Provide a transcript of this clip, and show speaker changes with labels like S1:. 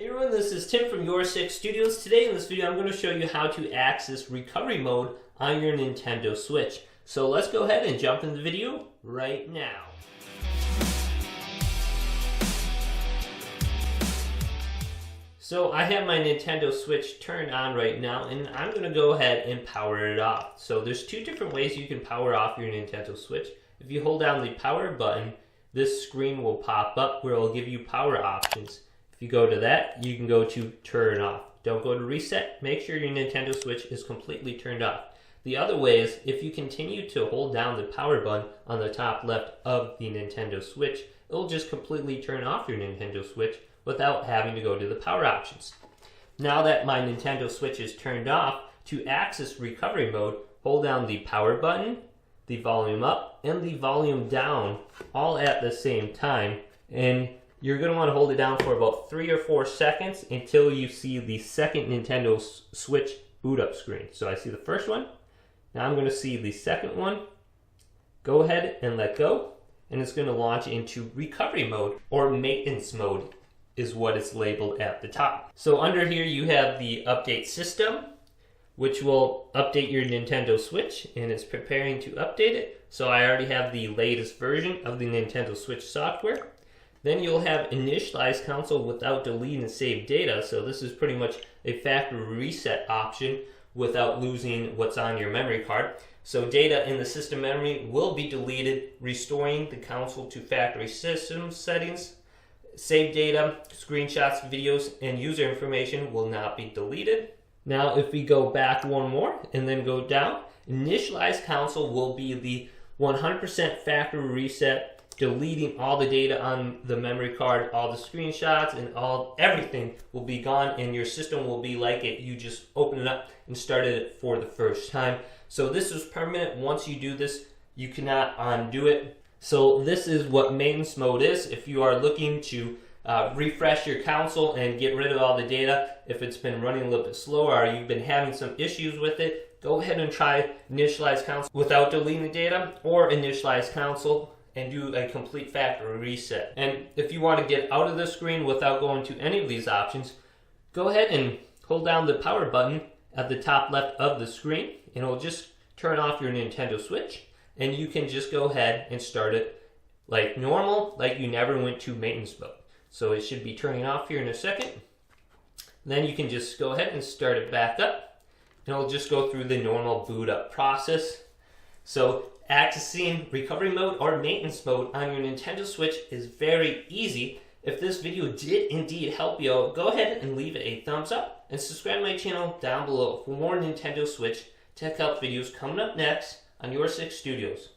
S1: Hey everyone, this is Tim from YourSixStudios. Today in this video I'm going to show you how to access recovery mode on your Nintendo Switch. So let's go ahead and jump in the video right now. So I have my Nintendo Switch turned on right now and I'm going to go ahead and power it off. So there's two different ways you can power off your Nintendo Switch. If you hold down the power button, this screen will pop up where it will give you power options. If you go to that, you can go to turn off. Don't go to reset. Make sure your Nintendo Switch is completely turned off. The other way is if you continue to hold down the power button on the top left of the Nintendo Switch, it will just completely turn off your Nintendo Switch without having to go to the power options. Now that my Nintendo Switch is turned off, to access recovery mode, hold down the power button, the volume up, and the volume down all at the same time. And you're going to want to hold it down for about 3 or 4 seconds until you see the second Nintendo Switch boot up screen. So I see the first one. Now I'm going to see the second one. Go ahead and let go. And it's going to launch into recovery mode, or maintenance mode is what it's labeled at the top. So under here you have the update system, which will update your Nintendo Switch, and it's preparing to update it. So I already have the latest version of the Nintendo Switch software. Then you'll have initialize console without deleting saved data. So this is pretty much a factory reset option without losing what's on your memory card. So data in the system memory will be deleted, restoring the console to factory system settings. Saved data, screenshots, videos, and user information will not be deleted. Now if we go back one more and then go down, initialize console will be the 100% factory reset, deleting all the data on the memory card, all the screenshots, and everything will be gone, and your system will be like you just opened it up and started it for the first time. So this is permanent. Once you do this, you cannot undo it. So this is what maintenance mode is. If you are looking to refresh your console and get rid of all the data, if it's been running a little bit slower or you've been having some issues with it, go ahead and try initialize console without deleting the data, or initialize console and do a complete factory reset. And if you want to get out of the screen without going to any of these options, go ahead and hold down the power button at the top left of the screen, and it'll just turn off your Nintendo Switch, and you can just go ahead and start it like normal, like you never went to maintenance mode. So it should be turning off here in a second. Then you can just go ahead and start it back up, and it'll just go through the normal boot up process. So accessing recovery mode or maintenance mode on your Nintendo Switch is very easy. If this video did indeed help you out, go ahead and leave it a thumbs up and subscribe to my channel down below for more Nintendo Switch tech help videos coming up next on YourSixStudios.